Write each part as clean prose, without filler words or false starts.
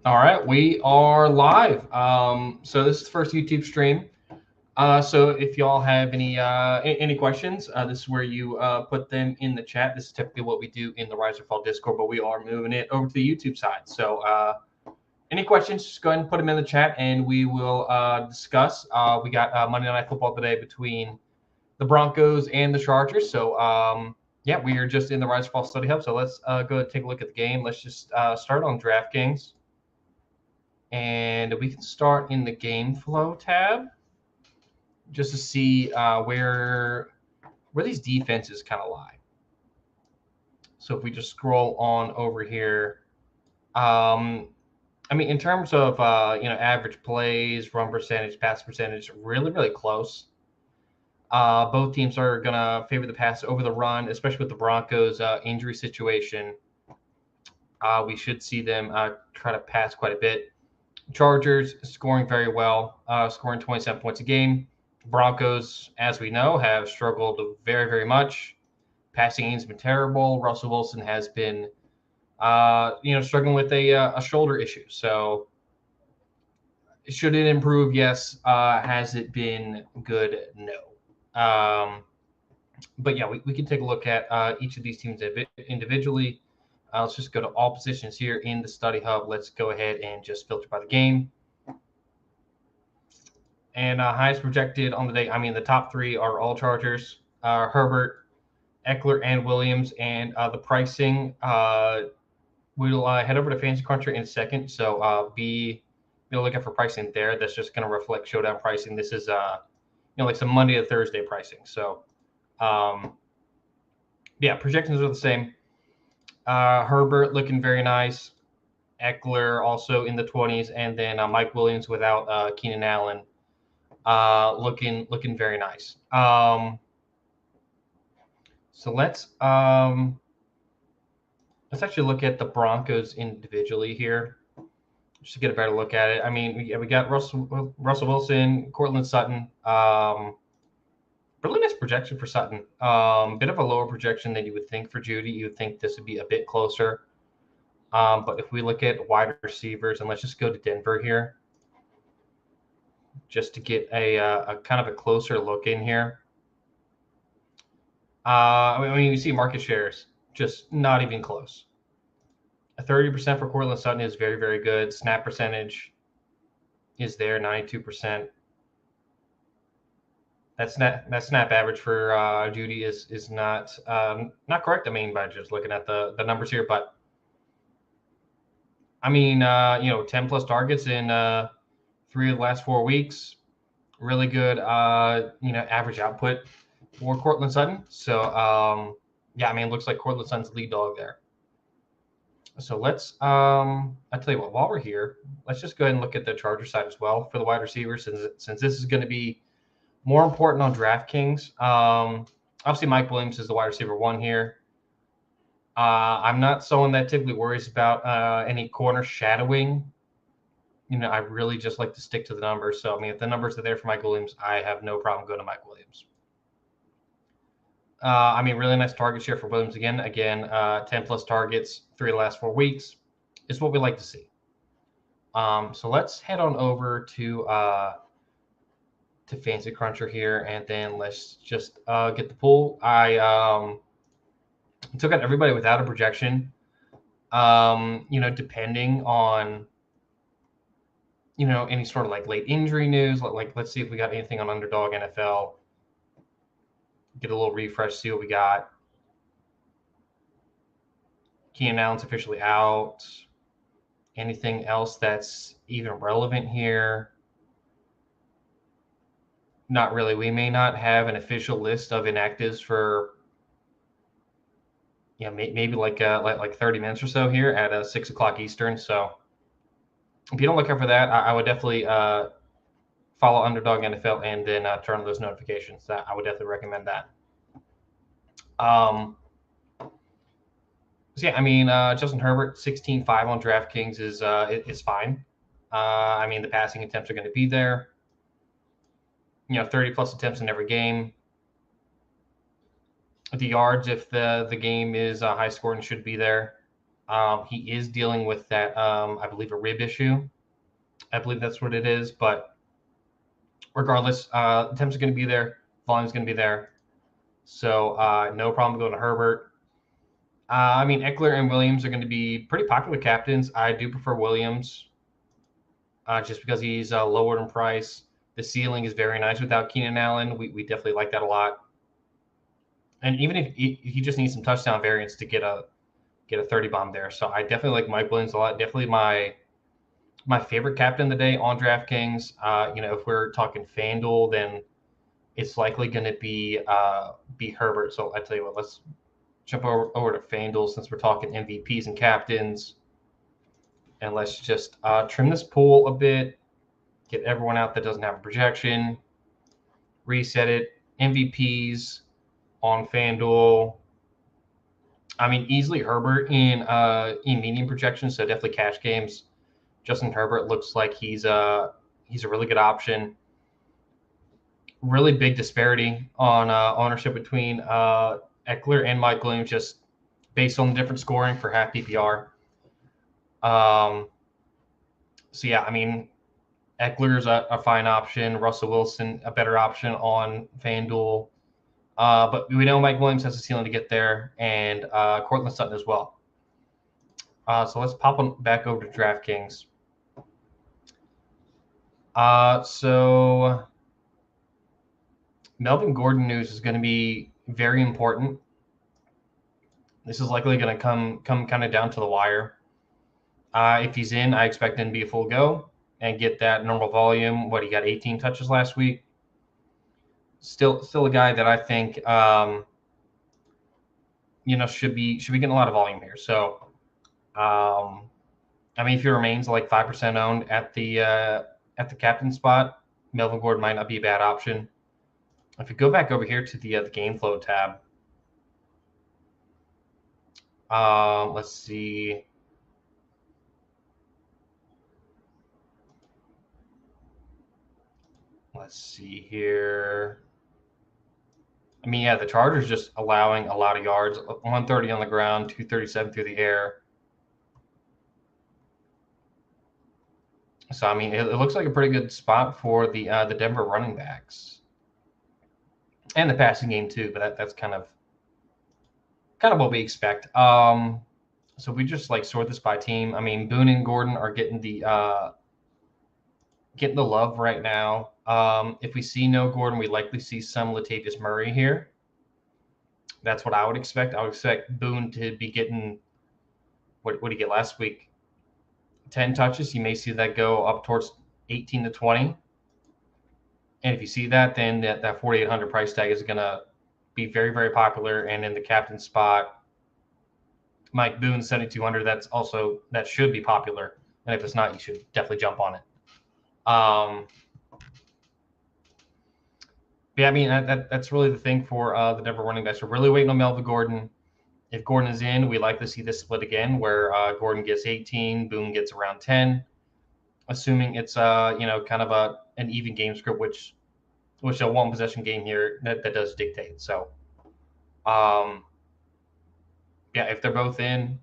All right, we are live. So this is the first YouTube stream. So if y'all have any questions, this is where you put them in the chat. This is typically what we do in the Rise or Fall Discord, but we are moving it over to the YouTube side. So any questions, just go ahead and put them in the chat, and we will discuss. We got Monday Night Football today between the Broncos and the Chargers. So yeah, we are just in the Rise or Fall Study Hub. So let's go take a look at the game. Let's just start on DraftKings. And we can start in the game flow tab just to see where these defenses kind of lie. So if we just scroll on over here, I mean, in terms of average plays, run percentage, pass percentage, really close. Both teams are gonna favor the pass over the run, especially with the Broncos' injury situation. We should see them try to pass quite a bit. Chargers scoring very well, scoring 27 points a game. Broncos, as we know, have struggled very much. Passing game's been terrible. Russell Wilson has been, struggling with a shoulder issue. So, should it improve? Yes. Has it been good? No. But yeah, we can take a look at each of these teams individually. Let's just go to all positions here in the study hub. Let's go ahead and just filter by the game. And highest projected on the day, I mean, the top three are all Chargers, Herbert, Eckler, and Williams. And the pricing, we'll head over to Fancy Cruncher in a second. So be looking for pricing there. That's just going to reflect Showdown pricing. This is, like some Monday to Thursday pricing. So, yeah, projections are the same. Herbert looking very nice. Eckler also in the 20s. And then Mike Williams without Keenan Allen. Looking very nice. So let's actually look at the Broncos individually here, just to get a better look at it. I mean, we got Russell Wilson, Cortland Sutton. Really nice projection for Sutton. Bit of a lower projection than you would think for Judy. You would think this would be a bit closer. But if we look at wide receivers, and let's just go to Denver here, just to get a kind of a closer look in here. I mean, you see market shares, just not even close. A 30% for Cortland Sutton is very good. Snap percentage is there, 92%. That snap average for Judy is not correct. I mean, by just looking at the numbers here, but I mean, 10 plus targets in 3 of the last 4 weeks. Really good, average output for Cortland Sutton. So, yeah, I mean, it looks like Cortland Sutton's lead dog there. So let's, I tell you what, while we're here, let's just go ahead and look at the Charger side as well for the wide receivers, since this is going to be more important on DraftKings. Obviously, Mike Williams is the wide receiver 1 here. I'm not someone that typically worries about any corner shadowing. I really just like to stick to the numbers. So, I mean, if the numbers are there for Mike Williams, I have no problem going to Mike Williams. I mean, really nice target share for Williams again. 10 plus targets, 3 of the last 4 weeks is what we like to see. So let's head on over to Fancy Cruncher here, and then let's just get the pool. I took out everybody without a projection. Depending on any sort of like late injury news. Like let's see if we got anything on Underdog NFL. Get a little refresh, see what we got. Keenan Allen's officially out. Anything else that's even relevant here? Not really. We may not have an official list of inactives for maybe like 30 minutes or so here at 6 o'clock Eastern. So if you don't look out for that, I would definitely follow Underdog NFL and then turn on those notifications. I would definitely recommend that. So yeah, I mean, Justin Herbert, 16-5 on DraftKings is fine. I mean, the passing attempts are going to be there. 30 plus attempts in every game. The yards, if the game is high scoring, should be there. He is dealing with that, I believe, a rib issue. I believe that's what it is. But regardless, attempts are going to be there. Volume's going to be there. So no problem going to Herbert. I mean, Eckler and Williams are going to be pretty popular captains. I do prefer Williams just because he's lower in price. The ceiling is very nice without Keenan Allen. We definitely like that a lot. And even if he just needs some touchdown variance to get a 30 bomb there. So I definitely like Mike Williams a lot. Definitely my favorite captain of the day on DraftKings. If we're talking FanDuel, then it's likely going to be Herbert. So I tell you what, let's jump over to FanDuel since we're talking MVPs and captains. And let's just trim this pool a bit, get everyone out that doesn't have a projection, reset it. MVPs on FanDuel. I mean, easily Herbert in medium projections, so definitely cash games. Justin Herbert looks like he's a really good option. Really big disparity on ownership between Eckler and Mike Williams, just based on the different scoring for half PPR. So yeah, I mean, Eckler's a fine option. Russell Wilson, a better option on FanDuel. But we know Mike Williams has a ceiling to get there, and Cortland Sutton as well. So let's pop on back over to DraftKings. So Melvin Gordon news is going to be very important. This is likely going to come kind of down to the wire. If he's in, I expect him to be a full go and get that normal volume. He got 18 touches last week. Still a guy that I think should be getting a lot of volume here. So I mean, if he remains like 5% owned at the captain spot, Melvin Gordon might not be a bad option. If we go back over here to the game flow tab, let's see. Let's see here. I mean, yeah, the Chargers just allowing a lot of yards, 130 on the ground, 237 through the air. So, I mean, it looks like a pretty good spot for the Denver running backs and the passing game too. But that's kind of what we expect. So we just like sort this by team. I mean, Boone and Gordon are getting the love right now. If we see no Gordon, we likely see some Latavius Murray here. That's what I would expect. I would expect Boone to be getting what did he get last week? 10 touches. You may see that go up towards 18 to 20. And if you see that, then that 4,800 price tag is going to be very, very popular. And in the captain spot, Mike Boone 7,200. That should be popular. And if it's not, you should definitely jump on it. Yeah, I mean, that's really the thing for the Denver running backs. We're really waiting on Melvin Gordon. If Gordon is in, we like to see this split again, where Gordon gets 18, Boone gets around 10, assuming it's kind of an even game script, which a one possession game here that does dictate. So, yeah, if they're both in,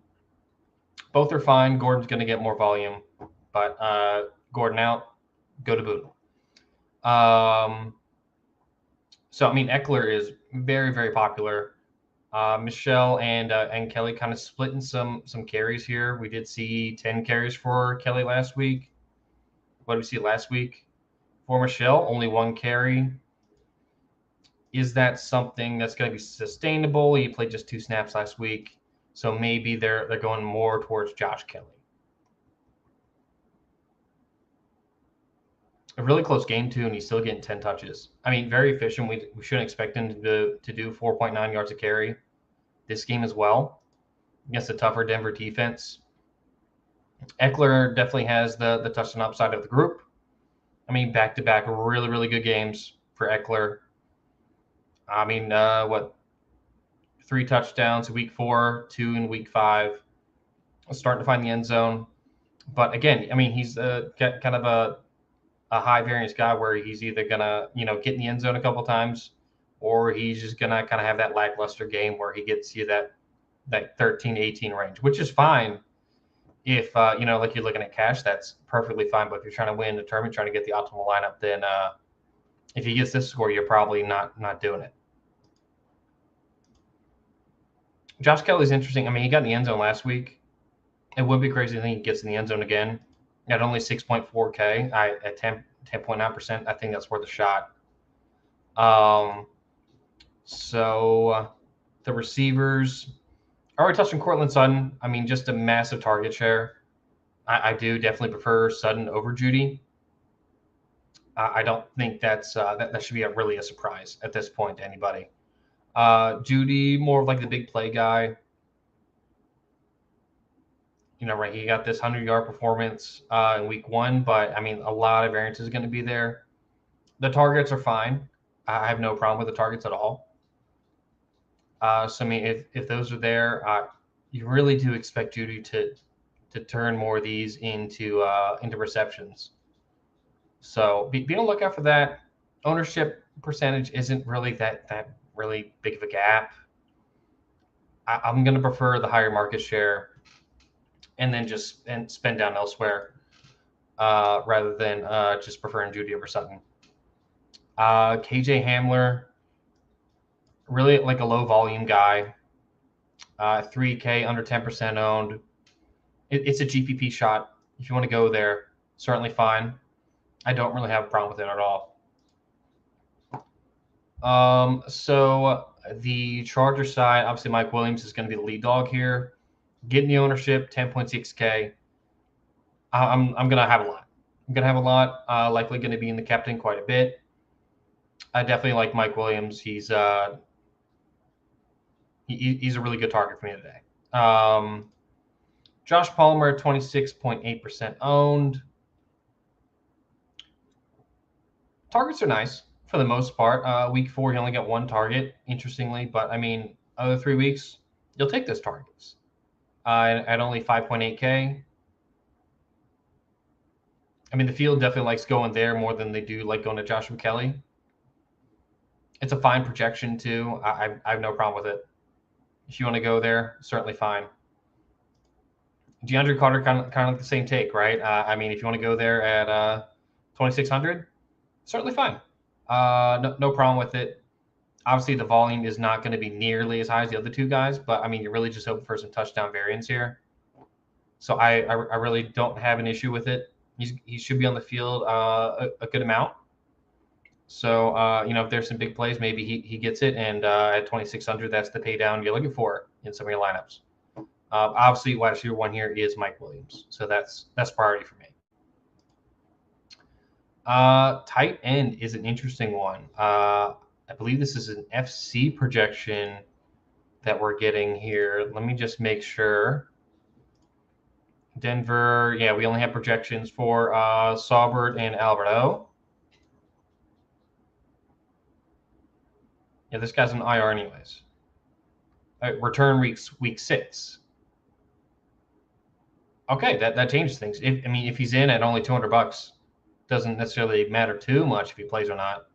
both are fine. Gordon's going to get more volume, but Gordon out, go to Boone. So I mean, Eckler is very, very popular. Michelle and Kelly kind of splitting some carries here. We did see 10 carries for Kelly last week. What did we see last week? For Michelle, only 1 carry. Is that something that's going to be sustainable? He played just 2 snaps last week, so maybe they're going more towards Josh Kelly. A really close game too, and he's still getting 10 touches. I mean, very efficient. We shouldn't expect him to do 4.9 yards a carry this game as well against a tougher Denver defense. Eckler definitely has the touchdown upside of the group. I mean, back-to-back really, really good games for Eckler. I mean, 3 touchdowns week 4, 2 in week 5. Starting to find the end zone. But again, I mean, he's kind of a high variance guy where he's either gonna get in the end zone a couple times, or he's just gonna kind of have that lackluster game where he gets you that that 13, 18 range, which is fine. If like you're looking at cash, that's perfectly fine. But if you're trying to win the tournament, trying to get the optimal lineup, then if he gets this score, you're probably not doing it. Josh Kelly's interesting. I mean, he got in the end zone last week. It would be crazy to think he gets in the end zone again at only 6.4K. At 10.9%, I think that's worth a shot. So the receivers, I already touched on Cortland Sutton. I mean, just a massive target share. I do definitely prefer Sutton over Judy. I don't think that should be really a surprise at this point to anybody. Judy, more of like the big play guy. Right, he got this 100-yard performance in week 1, but I mean, a lot of variance is going to be there. The targets are fine. I have no problem with the targets at all. So I mean, if those are there, you really do expect Judy to turn more of these into receptions. So be on the lookout for that. Ownership percentage isn't really that really big of a gap. I'm going to prefer the higher market share, and then just spend down elsewhere rather than just preferring Judy over Sutton. KJ Hamler, really like a low volume guy. 3K, under 10% owned. It's a GPP shot. If you want to go there, certainly fine. I don't really have a problem with it at all. So the Charger side, obviously Mike Williams is going to be the lead dog here. Getting the ownership, 10.6K. I'm going to have a lot. I'm going to have a lot. Likely going to be in the captain quite a bit. I definitely like Mike Williams. He's a really good target for me today. Josh Palmer, 26.8% owned. Targets are nice for the most part. Week 4, he only got 1 target, interestingly. But, I mean, other 3 weeks, you'll take those targets. At only 5.8K. I mean, the field definitely likes going there more than they do like going to Joshua Kelly. It's a fine projection, too. I have no problem with it. If you want to go there, certainly fine. DeAndre Carter, kind of like the same take, right? I mean, if you want to go there at 2,600, certainly fine. No problem with it. Obviously, the volume is not going to be nearly as high as the other 2 guys, but I mean, you're really just hoping for some touchdown variance here. So I really don't have an issue with it. He should be on the field a good amount. So if there's some big plays, maybe he gets it, and at 2,600, that's the pay down you're looking for in some of your lineups. Obviously, wide receiver 1 here is Mike Williams, so that's priority for me. Tight end is an interesting one. I believe this is an FC projection that we're getting here. Let me just make sure. Denver, yeah, we only have projections for Saubert and Alberto. Yeah, this guy's an IR anyways. Return week 6. Okay, that changes things. If he's in at only $200, doesn't necessarily matter too much if he plays or not.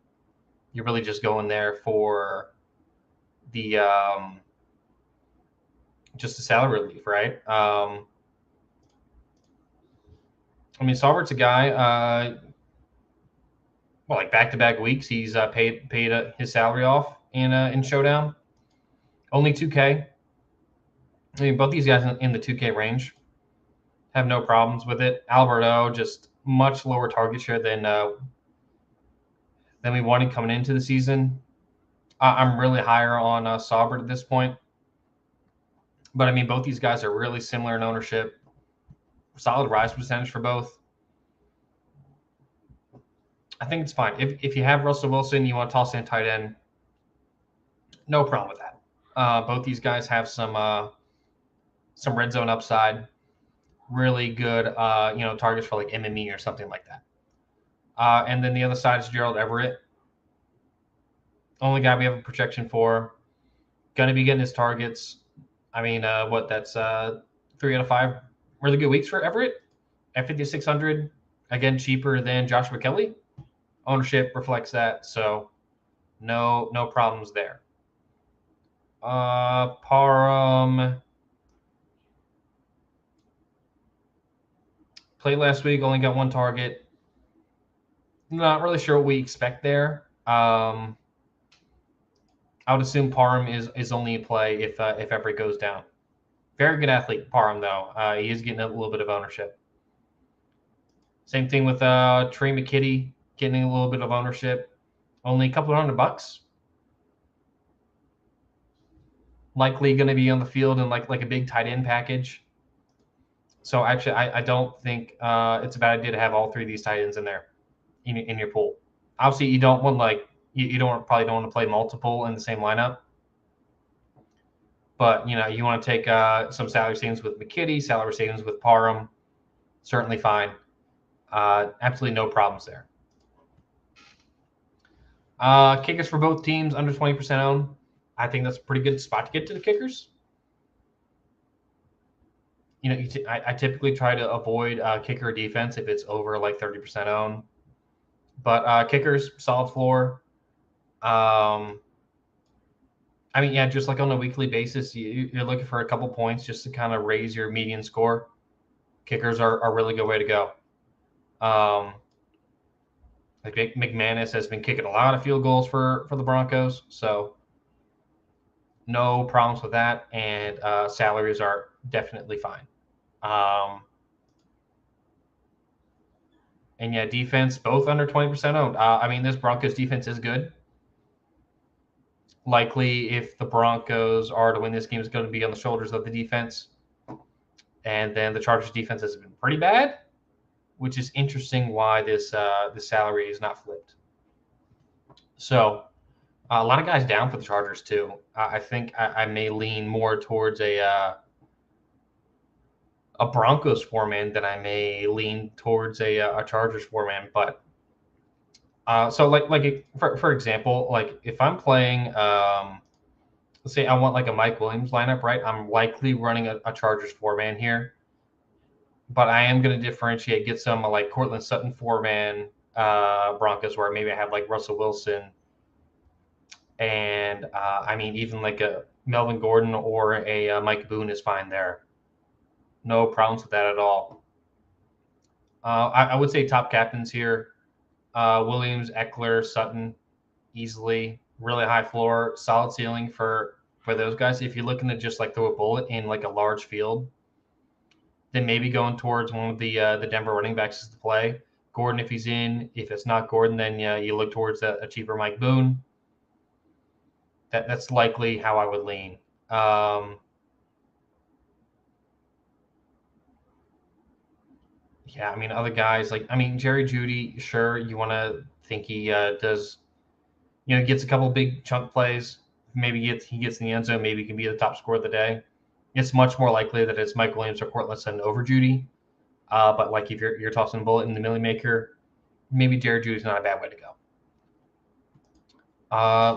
You're really just going there for the just the salary relief, right? Saubert's a guy. Like back-to-back weeks, he's paid his salary off in Showdown. Only 2K. I mean, both these guys in the 2K range have no problems with it. Alberto, just much lower target share than we wanted coming into the season. I'm really higher on Saubert at this point. But, I mean, both these guys are really similar in ownership. Solid rise percentage for both. I think it's fine. If you have Russell Wilson, you want to toss in tight end, no problem with that. Both these guys have some red zone upside. Really good, targets for like MME or something like that. And then the other side is Gerald Everett. Only guy we have a projection for. Going to be getting his targets. I mean, that's 3 out of 5 really good weeks for Everett at 5,600. Again, cheaper than Joshua Kelly. Ownership reflects that, so no problems there. Parham played last week, only got one target. Not really sure what we expect there. I would assume Parham is only a play if Everett goes down. Very good athlete, Parham, though. He is getting a little bit of ownership. Same thing with Trey McKitty getting a little bit of ownership. Only a couple of $100. Likely going to be on the field in like a big tight end package. So actually, I don't think it's a bad idea to have all three of these tight ends in there in your pool. Obviously, you don't want you probably don't want to play multiple in the same lineup. But you want to take some salary savings with McKitty, salary savings with Parham. Certainly fine. Absolutely no problems there. Kickers for both teams under 20% owned. I think that's a pretty good spot to get to the kickers. I typically try to avoid kicker defense if it's over like 30% owned. But kickers, solid floor. Just like on a weekly basis, you're looking for a couple points just to kind of raise your median score. Kickers are a really good way to go. Like McManus has been kicking a lot of field goals for the Broncos, so no problems with that, and salaries are definitely fine. And yeah, defense, both under 20% owned. This Broncos defense is good. Likely, if the Broncos are to win this game, it's going to be on the shoulders of the defense. And then the Chargers defense has been pretty bad, which is interesting why this salary is not flipped. So a lot of guys down for the Chargers too. I think I may lean more towards a Broncos four-man than I may lean towards a Chargers four-man. But so for example, like if I'm playing, let's say I want like a Mike Williams lineup, right? I'm likely running a Chargers four-man here, but I am going to differentiate, get some like Cortland Sutton four-man Broncos, where maybe I have like Russell Wilson, and even like a Melvin Gordon or a Mike Boone is fine there. No problems with that at all. I would say top captains here: Williams, Eckler, Sutton, easily. Really high floor, solid ceiling for those guys. If you're looking to just like throw a bullet in like a large field, then maybe going towards one of the Denver running backs is the play. Gordon, if he's in. If it's not Gordon, then you look towards a cheaper Mike Boone. That's likely how I would lean. Other guys Jerry Jeudy. Sure, you want to think he does. Gets a couple big chunk plays. Maybe he gets in the end zone. Maybe he can be the top scorer of the day. It's much more likely that it's Mike Williams or Cortland Sutton over Jeudy. But like if you're tossing a bullet in the Millie Maker, maybe Jerry Jeudy's not a bad way to go.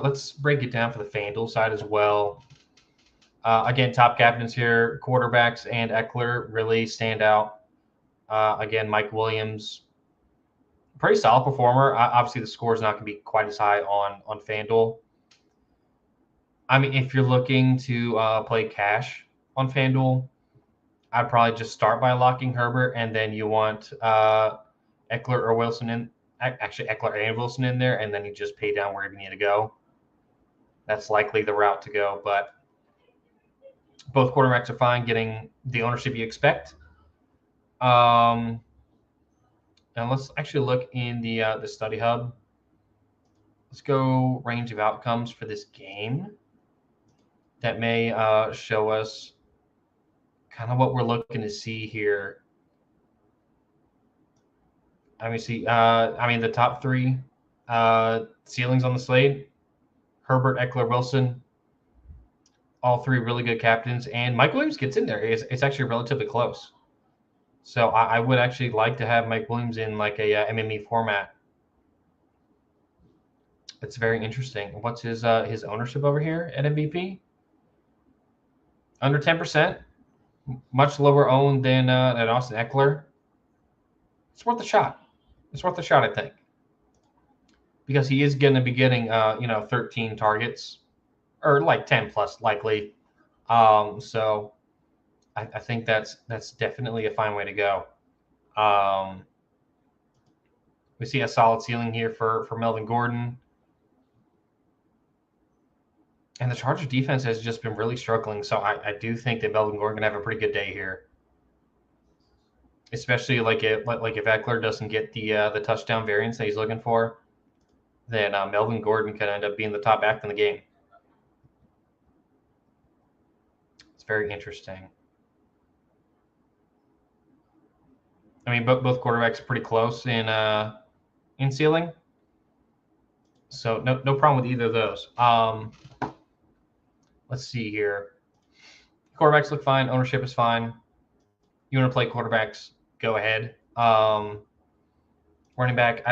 Let's break it down for the FanDuel side as well. Again, top captains here, quarterbacks and Eckler really stand out. Again, Mike Williams, pretty solid performer. Obviously, the score is not going to be quite as high on FanDuel. If you're looking to play cash on FanDuel, I'd probably just start by locking Herbert, and then you want Eckler or Wilson in. Actually, Eckler and Wilson in there, and then you just pay down wherever you need to go. That's likely the route to go, but both quarterbacks are fine, getting the ownership you expect. And let's actually look in the study hub. Let's go range of outcomes for this game. That may show us kind of what we're looking to see here. The top three ceilings on the slate: Herbert, Eckler, Wilson. All three really good captains, and Mike Williams gets in there. It's actually relatively close. So I would actually like to have Mike Williams in like a MME format. It's very interesting. What's his ownership over here at MVP? Under 10%, much lower owned than Austin Eckler. It's worth a shot. I think, because he is going to be getting 13 targets or like 10 plus likely. So I think that's definitely a fine way to go. We see a solid ceiling here for Melvin Gordon. And the Chargers defense has just been really struggling. So I do think that Melvin Gordon can have a pretty good day here. Especially like if Eckler doesn't get the touchdown variance that he's looking for, then Melvin Gordon could end up being the top back in the game. It's very interesting. I mean, both quarterbacks are pretty close in ceiling, so no problem with either of those. Let's see here. Quarterbacks look fine. Ownership is fine. You want to play quarterbacks? Go ahead. Running back,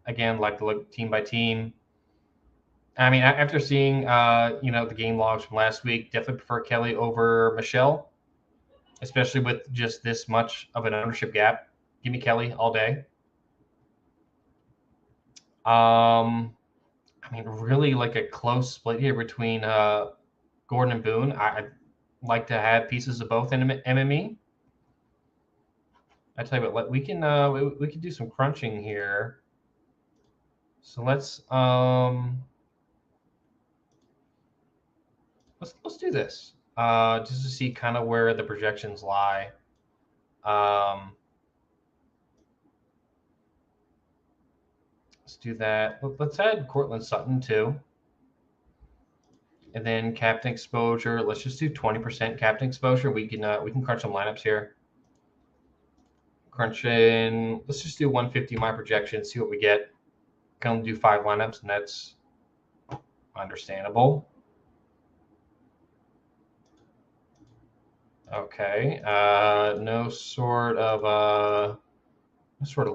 again, like to look team by team. I mean, after seeing the game logs from last week, definitely prefer Kelly over Michelle, especially with just this much of an ownership gap. Give me Kelly all day. I mean, really like a close split here between Gordon and Boone. I'd like to have pieces of both in MME. I tell you what, we can do some crunching here. So let's do this just to see kind of where the projections lie. Let's do that. Let's add Cortland Sutton too. And then captain exposure. Let's just do 20% captain exposure. We can crunch some lineups here. Crunching. Let's just do 150 my projection. See what we get. Can do 5 lineups, and that's understandable. Okay. No sort of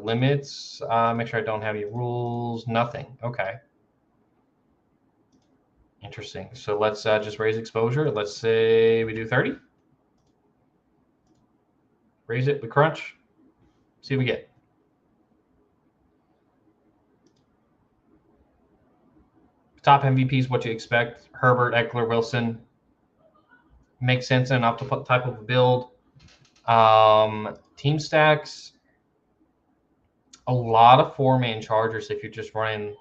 limits. Make sure I don't have any rules. Nothing. Okay. Interesting. So let's just raise exposure. Let's say we do 30. Raise it. We crunch. See what we get. Top MVPs, what you expect. Herbert, Eckler, Wilson. Makes sense in an optimal type of a build. Team stacks. A lot of 4-man Chargers if you're just running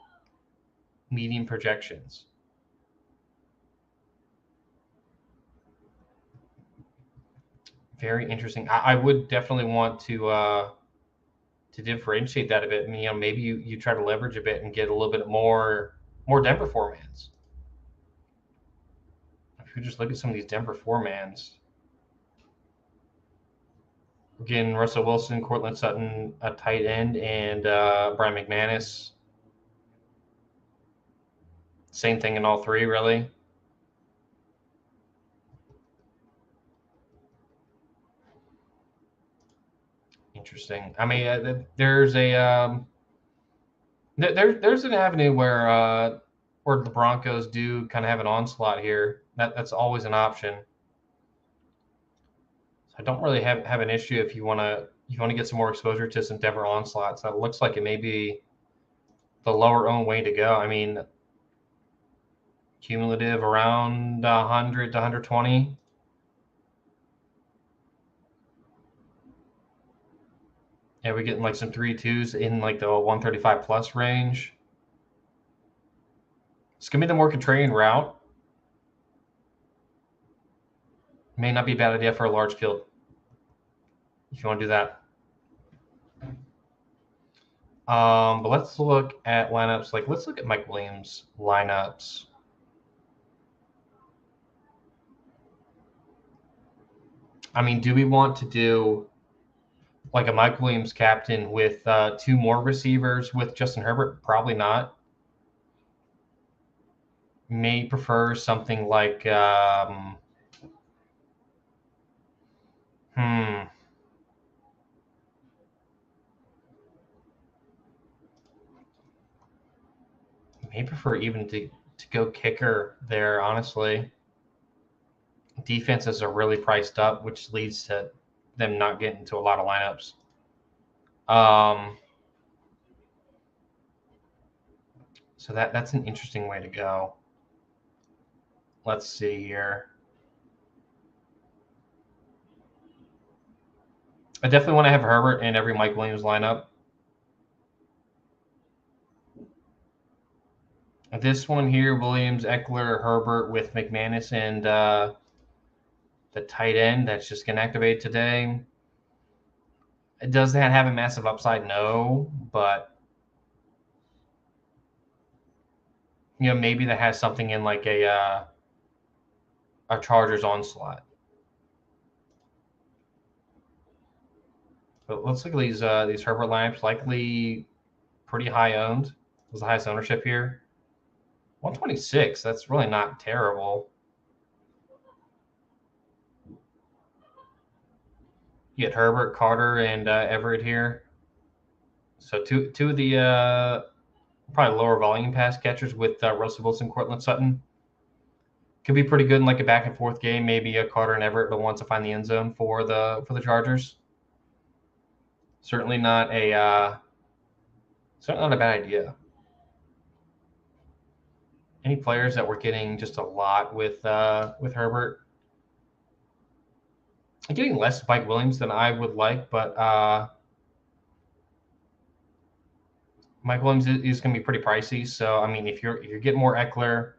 medium projections. Very interesting. I would definitely want to differentiate that a bit. I mean, maybe you try to leverage a bit and get a little bit more Denver 4-mans. If you just look at some of these Denver 4-mans, again, Russell Wilson, Cortland Sutton, a tight end, and Brian McManus. Same thing in all 3, really. Interesting. I mean, there's a there's an avenue where the Broncos do kind of have an onslaught here. That's always an option. So I don't really have an issue if you want to get some more exposure to some Denver onslaughts. That looks like it may be the lower own way to go. I mean, cumulative around 100 to 120. Yeah, we're getting like some 3-2s in like the 135 plus range. It's going to be the more contrarian route. May not be a bad idea for a large field if you want to do that. But let's look at lineups. Like, let's look at Mike Williams lineups. I mean, do we want to do like a Mike Williams captain with 2 more receivers with Justin Herbert? Probably not. May prefer something like may prefer even to go kicker there, honestly. Defenses are really priced up, which leads to them not getting into a lot of lineups. So that's an interesting way to go. Let's see here. I definitely want to have Herbert in every Mike Williams lineup. This one here, Williams, Eckler, Herbert with McManus and the tight end that's just going to activate today. Does that have a massive upside? No, but maybe that has something in like a Chargers onslaught. But let's look at these Herbert lineups. Likely pretty high owned. Was the highest ownership here. 126. That's really not terrible. You get Herbert, Carter, and Everett here. So two of the probably lower volume pass catchers with Russell Wilson, Cortland Sutton. Could be pretty good in like a back and forth game. Maybe Carter and Everett, but wants to find the end zone for the Chargers. Certainly not a bad idea. Any players that we're getting just a lot with Herbert? I'm getting less Mike Williams than I would like, but Mike Williams is going to be pretty pricey. So I mean, if you're getting more Eckler,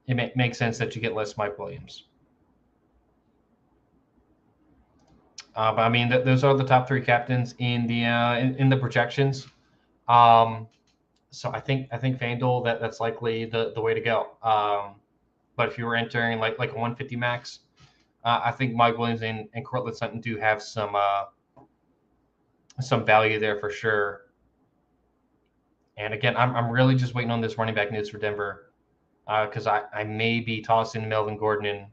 it makes sense that you get less Mike Williams. But I mean, those are the top three captains in the in the projections. So I think FanDuel that's likely the way to go. But if you were entering like a 150 max, I think Mike Williams and Cortland Sutton do have some value there for sure. And again, I'm really just waiting on this running back news for Denver because I may be tossing Melvin Gordon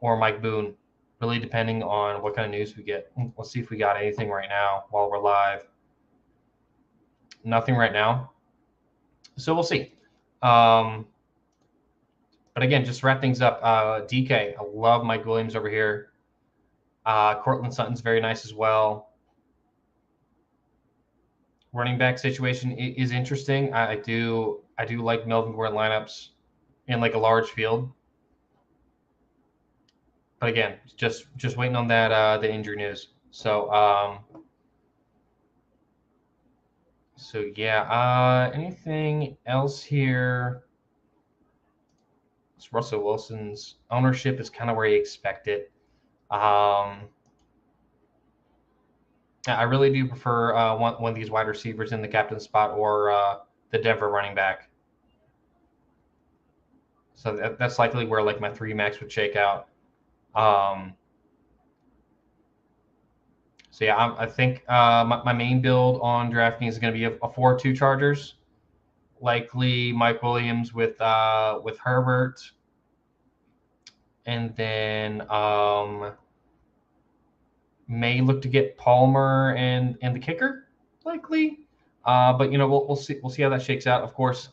or Mike Boone, really depending on what kind of news we get. Let's see if we got anything right now while we're live. Nothing right now. So we'll see. But again, just to wrap things up, DK, I love Mike Williams over here. Cortland Sutton's very nice as well. Running back situation is interesting. I do like Melvin Gordon lineups in like a large field. But again, just waiting on that the injury news. So yeah, anything else here? Russell Wilson's ownership is kind of where you expect it. I really do prefer one of these wide receivers in the captain spot or the Denver running back. So that's likely where like my 3 max would shake out. So yeah, I think my main build on DraftKings is going to be a 4-2 Chargers. Likely Mike Williams with Herbert, and then may look to get Palmer and the kicker likely. But we'll see how that shakes out. Of course,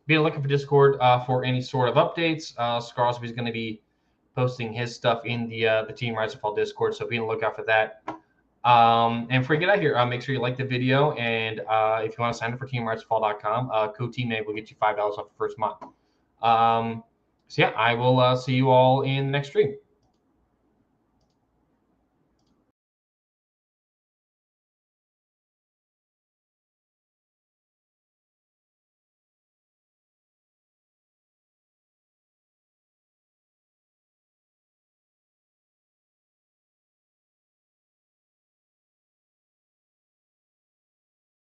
be looking for Discord for any sort of updates. Scarsby is going to be posting his stuff in the Team Rise and Fall Discord, so be on the lookout for that. And before you get out here, make sure you like the video, and if you want to sign up for teamrisefall.com, code TEAMMATE will get you $5 off the first month. So yeah, I will see you all in the next stream.